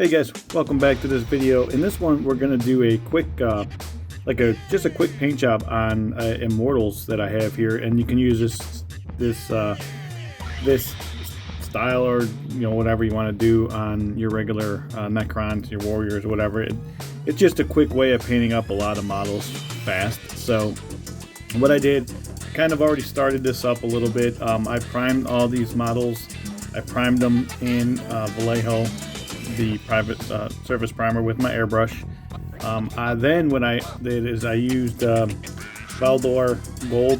Hey guys, welcome back to this video. In this one, we're gonna do a quick, just a quick paint job on Immortals that I have here, and you can use this style or whatever you want to do on your regular Necrons, your warriors, whatever. It's just a quick way of painting up a lot of models fast. So what I did, kind of already started this up a little bit. I primed all these models. I primed them in Vallejo, the private surface primer with my airbrush. Then what I did is I used Valdor Gold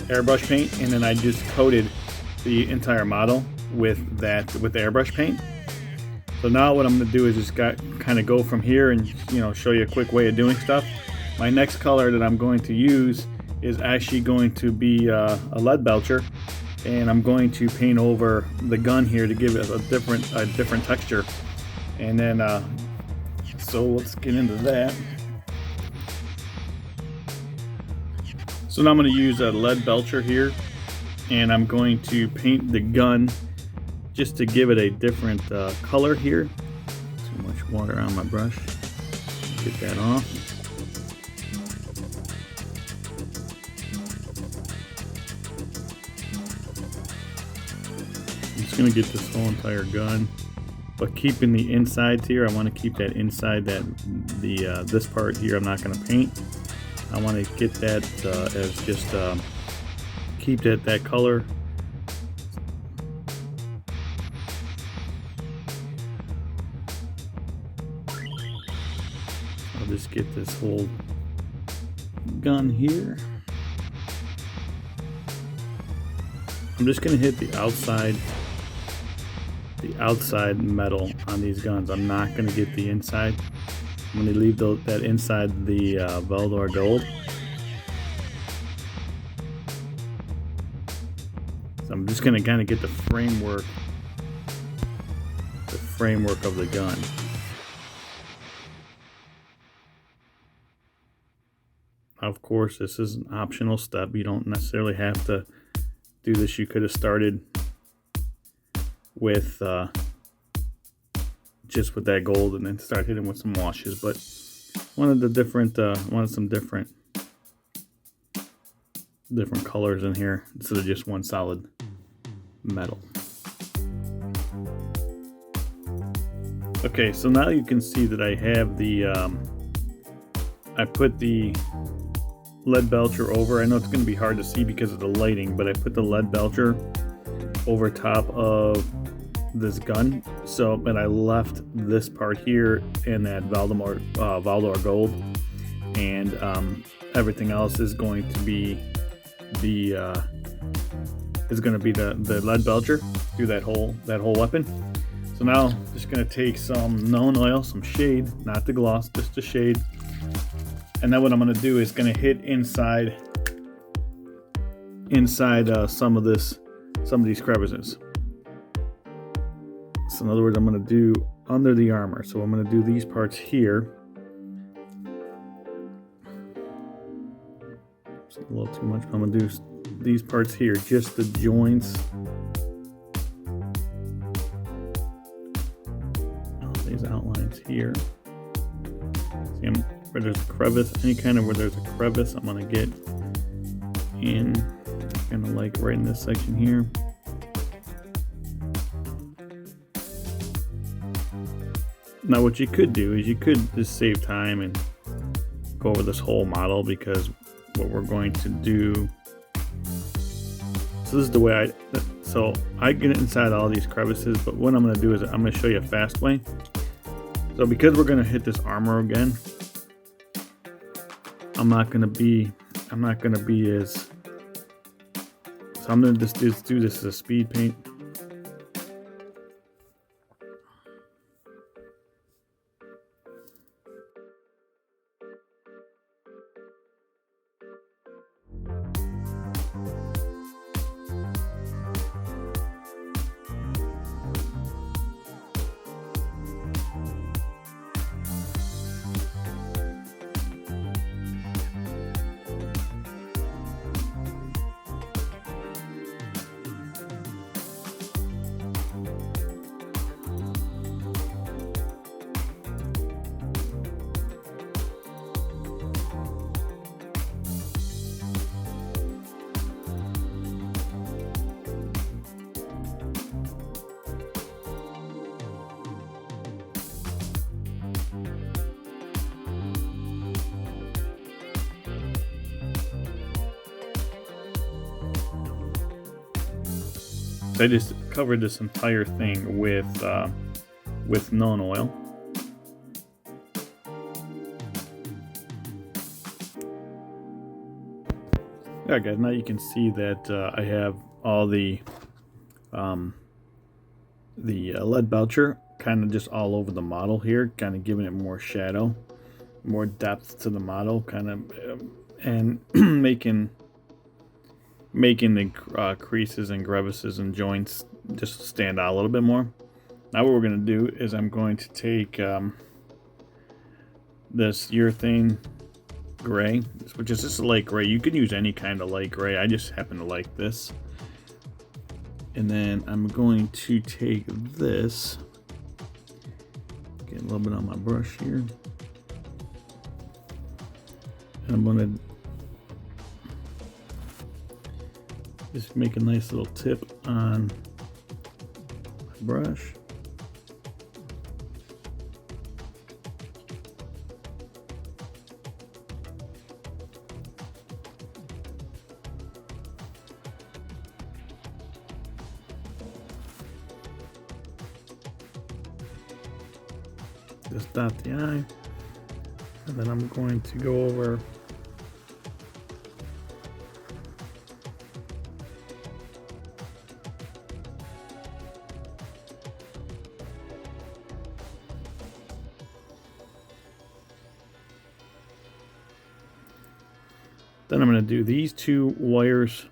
airbrush paint, and then I just coated the entire model with the airbrush paint. So now what I'm going to do is just kind of go from here and show you a quick way of doing stuff. My next color that I'm going to use is actually going to be a lead belcher, and I'm going to paint over the gun here to give it a different texture. And then so let's get into that. So now I'm going to use a lead belcher here, and I'm going to paint the gun just to give it a different color here. Too much water on my brush. Get that off. I'm just going to get this whole entire gun, but keeping the insides here. I want to keep that inside, this part here I'm not going to paint. I want to get that as just keep that color. I'll just get this whole gun here. I'm just going to hit the outside metal on these guns. I'm not going to get the inside. I'm going to leave that inside the Valdor Gold. So I'm just going to kind of get the framework of the gun. Of course, this is an optional step. You don't necessarily have to do this. You could have started with just with that gold and then start hitting with some washes, but wanted some different colors in here instead of just one solid metal. Okay, so now you can see that I have I put the lead belcher over. I know it's going to be hard to see because of the lighting, but I put the lead belcher over top of this gun, but I left this part here in that Valdor Gold, and everything else is going to be the lead belcher through that whole weapon. So now I'm just going to take some known oil, some shade, not the gloss, just the shade, and then what I'm going to do is going to hit inside some of these crevices. So in other words, I'm going to do under the armor. So I'm going to do these parts here. It's a little too much. I'm going to do these parts here, just the joints. All these outlines here. See where there's a crevice, where there's a crevice, I'm going to get in, kind of like right in this section here. Now what you could do is you could just save time and go over this whole model, because what we're going to do, so this is the way I get inside all these crevices, but what I'm going to do is I'm going to show you a fast way. So because we're going to hit this armor again, I'm not going to be as, so I'm going to just do this as a speed paint. So I just covered this entire thing with Nuln Oil. Alright guys, now you can see that I have all the lead belcher kind of just all over the model here, kind of giving it more shadow, more depth to the model, kind of, and making the creases and crevices and joints just stand out a little bit more. Now what we're going to do is I'm going to take this urethane gray, which is just a light gray. You can use any kind of light gray. I just happen to like this. And then I'm going to take this, get a little bit on my brush here, and I'm going to just make a nice little tip on my brush. Just dot the eye, and then I'm going to go over then I'm going to do these two wires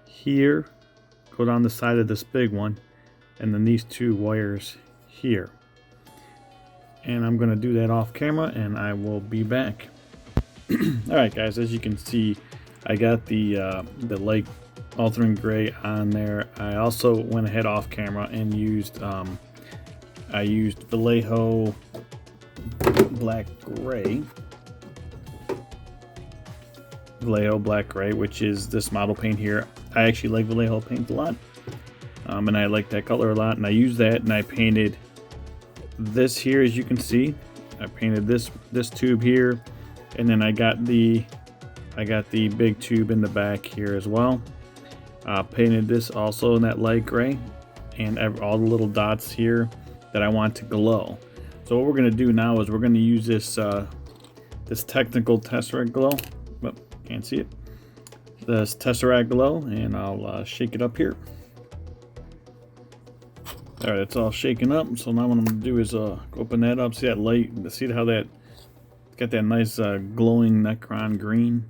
here, go down the side of this big one, and then these two wires here. And I'm going to do that off camera, and I will be back. Alright guys, as you can see, I got the light alternate gray on there. I also went ahead off camera and used I used Vallejo black gray, which is this model paint here. I actually like Vallejo paint a lot, and I like that color a lot, and I used that and I painted this here. As you can see, I painted this tube here, and then I got the big tube in the back here as well. Painted this also in that light gray, and all the little dots here that I want to glow. So what we're going to do now is we're going to use this this technical Tesseract glow. Oh, can't see it. This Tesseract glow, and I'll shake it up here. Alright, it's all shaken up, so now what I'm going to do is open that up, see that light, see how that got that nice glowing Necron green.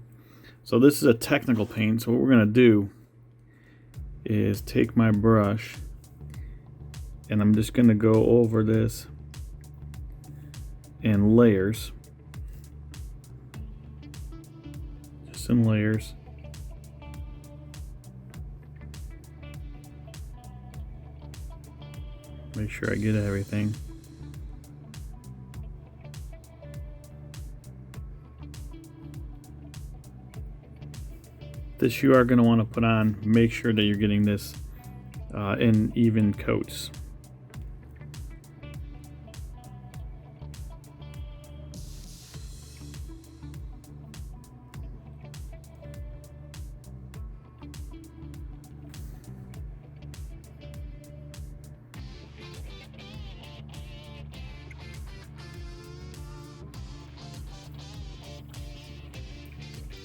So this is a technical paint, so what we're going to do is take my brush, and I'm just going to go over this in layers, just in layers. Make sure I get everything. This you are going to want to put on. Make sure that you're getting this in even coats.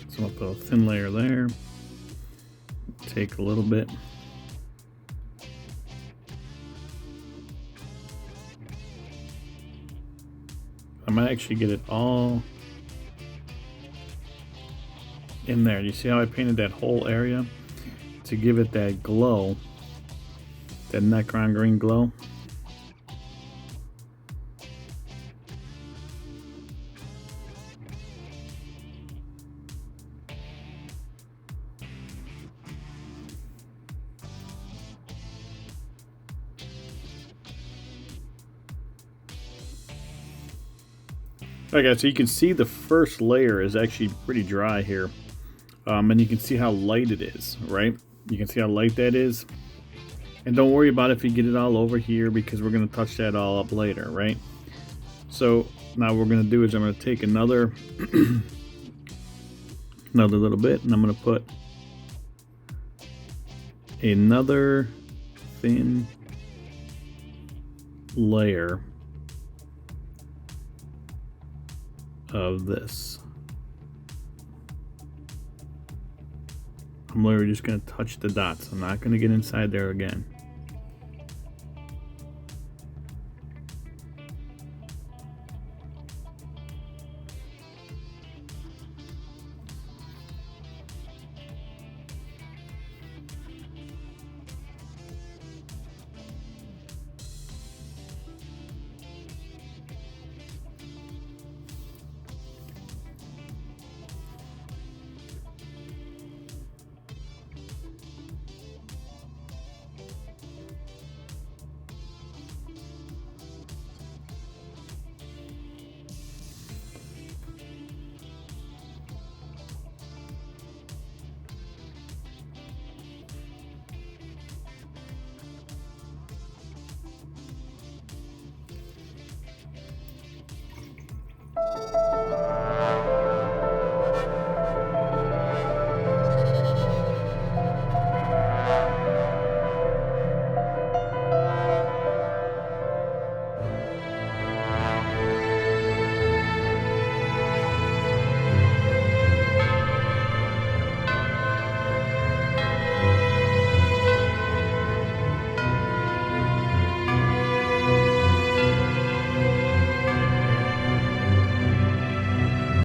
So I'll put a thin layer there. Take a little bit. I might actually get it all in there. You see how I painted that whole area to give it that glow, that Necron green glow? Alright guys, so you can see the first layer is actually pretty dry here, and you can see how light it is, right? You can see how light that is, and don't worry about if you get it all over here, because we're going to touch that all up later, right? So now what we're going to do is I'm going to take another another little bit, and I'm going to put another thin layer of this. I'm literally just going to touch the dots. I'm not going to get inside there again.